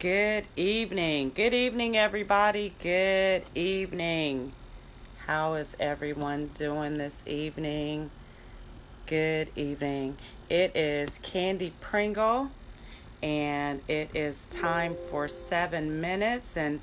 Good evening. Good evening, everybody. Good evening. How is everyone doing this evening? Good evening. It is Candy Pringle, and it is time for 7 minutes. And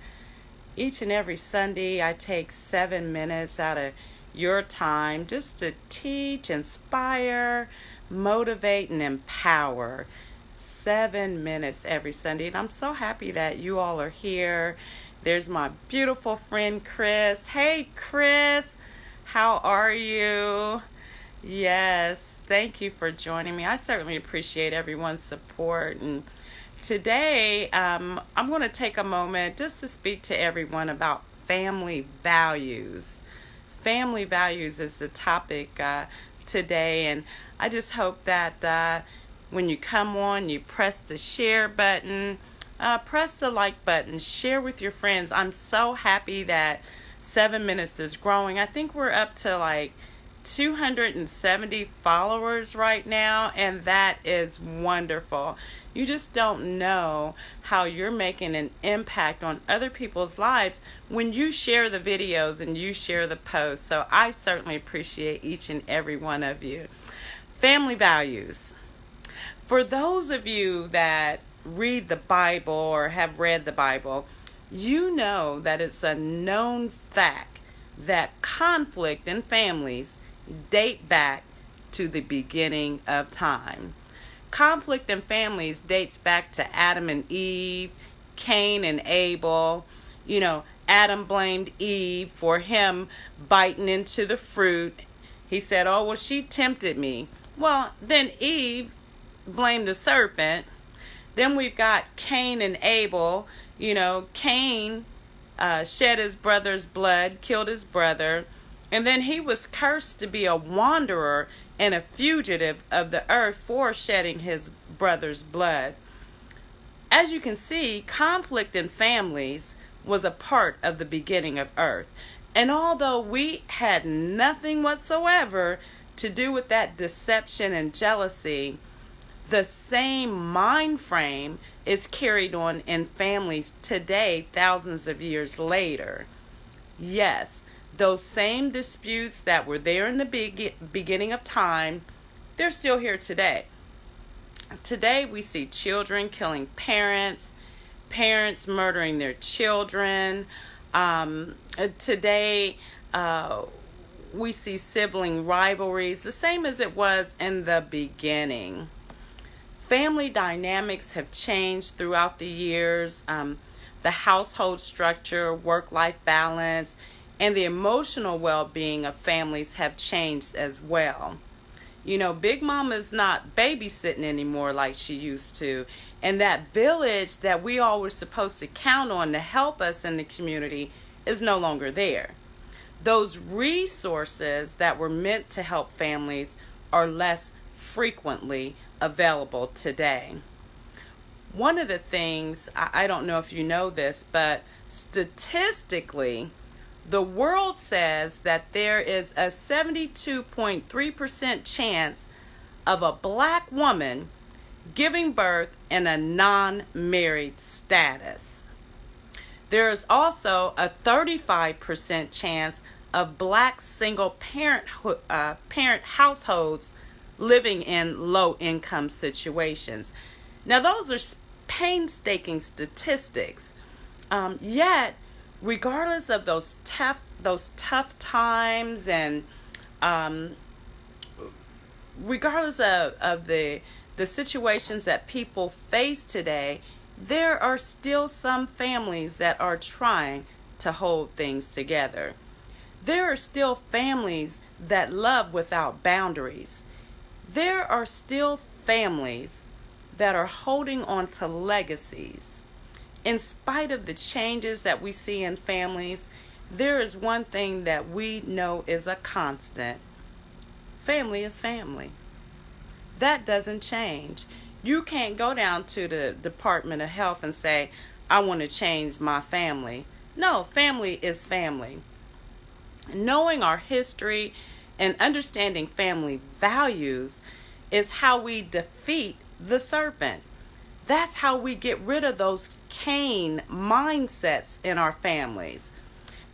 each and every Sunday, I take 7 minutes out of your time just to teach, inspire, motivate, and empower. 7 minutes every Sunday. And I'm so happy that you all are here. There's my beautiful friend Chris. Hey, Chris, how are you? Yes, thank you for joining me. I certainly appreciate everyone's support. And today, I'm going to take a moment just to speak to everyone about family values. Family values is the topic today, and I just hope that when you come on, you press the share button, press the like button, share with your friends. I'm so happy that 7 minutes is growing. I think we're up to like 270 followers right now, and that is wonderful. You just don't know how you're making an impact on other people's lives when you share the videos and you share the posts. So I certainly appreciate each and every one of you. Family values. For those of you that read the Bible or have read the Bible, you know that it's a known fact that conflict in families date back to the beginning of time. Conflict in families dates back to Adam and Eve, Cain and Abel. Adam blamed Eve for him biting into the fruit. He said, "Oh, well, she tempted me." Well, then Eve blamed the serpent. Then we've got Cain and Abel. Cain shed his brother's blood, killed his brother, and then he was cursed to be a wanderer and a fugitive of the earth for shedding his brother's blood. As you can see, conflict in families was a part of the beginning of earth. And although we had nothing whatsoever to do with that deception and jealousy, the same mind frame is carried on in families today, thousands of years later. Yes, those same disputes that were there in the beginning of time, they're still here today. Today we see children killing parents, parents murdering their children. Today we see sibling rivalries, the same as it was in the beginning. Family dynamics have changed throughout the years. The household structure, work-life balance, and the emotional well-being of families have changed as well. Big Mama's not babysitting anymore like she used to. And that village that we all were supposed to count on to help us in the community is no longer there. Those resources that were meant to help families are less frequently available today. One of the things, I don't know if you know this, but statistically, the world says that there is a 72.3% chance of a black woman giving birth in a non-married status. There is also a 35% chance of black single parent households living in low-income situations. Now, those are painstaking statistics. Yet, regardless of those tough times, and regardless of the situations that people face today, there are still some families that are trying to hold things together. There are still families that love without boundaries. There are still families that are holding on to legacies. In spite of the changes that we see in families, there is one thing that we know is a constant. Family is family. That doesn't change. You can't go down to the Department of Health and say, "I want to change my family." No, family is family. Knowing our history and understanding family values is how we defeat the serpent. That's how we get rid of those Cain mindsets in our families.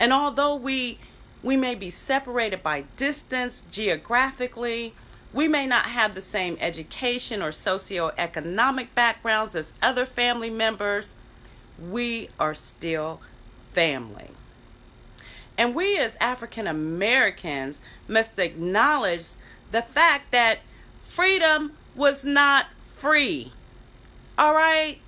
And although we may be separated by distance geographically, we may not have the same education or socioeconomic backgrounds as other family members, we are still family. And we as African Americans must acknowledge the fact that freedom was not free. All right?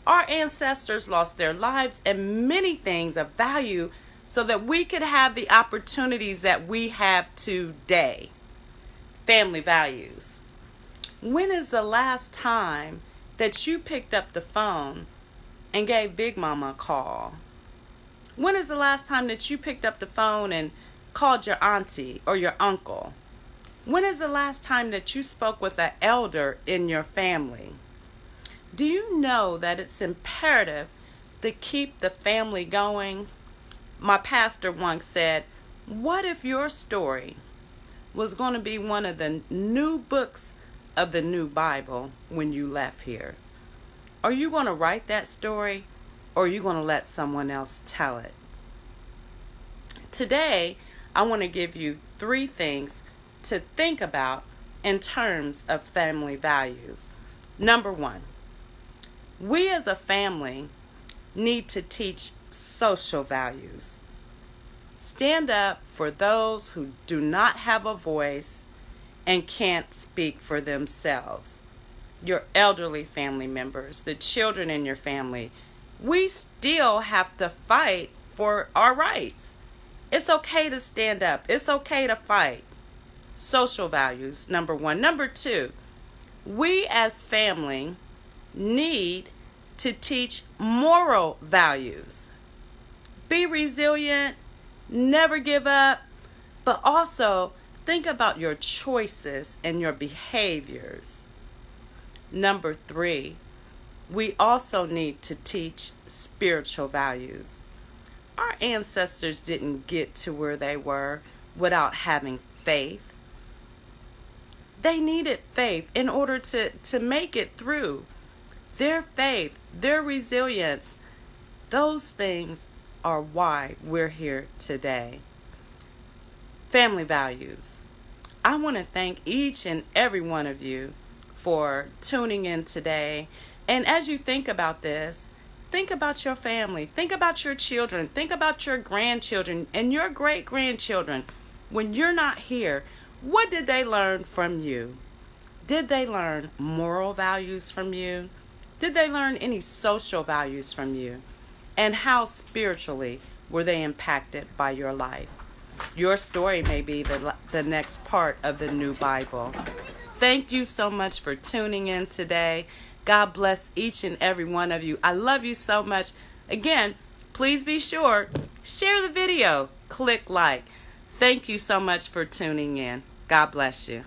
Our ancestors lost their lives and many things of value so that we could have the opportunities that we have today. Family values. When is the last time that you picked up the phone and gave Big Mama a call? When is the last time that you picked up the phone and called your auntie or your uncle? When is the last time that you spoke with an elder in your family? Do you know that it's imperative to keep the family going? My pastor once said, what if your story was going to be one of the new books of the new Bible when you left here? Are you going to write that story, or are you going to let someone else tell it? Today, I want to give you 3 things to think about in terms of family values. Number 1, we as a family need to teach social values. Stand up for those who do not have a voice and can't speak for themselves. Your elderly family members, the children in your family, we still have to fight for our rights. It's okay to stand up. It's okay to fight. Social values, number 1. Number 2, we as family need to teach moral values. Be resilient, never give up, but also think about your choices and your behaviors. Number 3, we also need to teach spiritual values. Our ancestors didn't get to where they were without having faith. They needed faith in order to make it through. Their faith, their resilience, those things are why we're here today. Family values. I want to thank each and every one of you for tuning in today. And as you think about this, think about your family. Think about your children. Think about your grandchildren and your great-grandchildren. When you're not here, what did they learn from you? Did they learn moral values from you? Did they learn any social values from you? And how spiritually were they impacted by your life? Your story may be the next part of the new Bible. Thank you so much for tuning in today. God bless each and every one of you. I love you so much. Again, please be sure, share the video, click like. Thank you so much for tuning in. God bless you.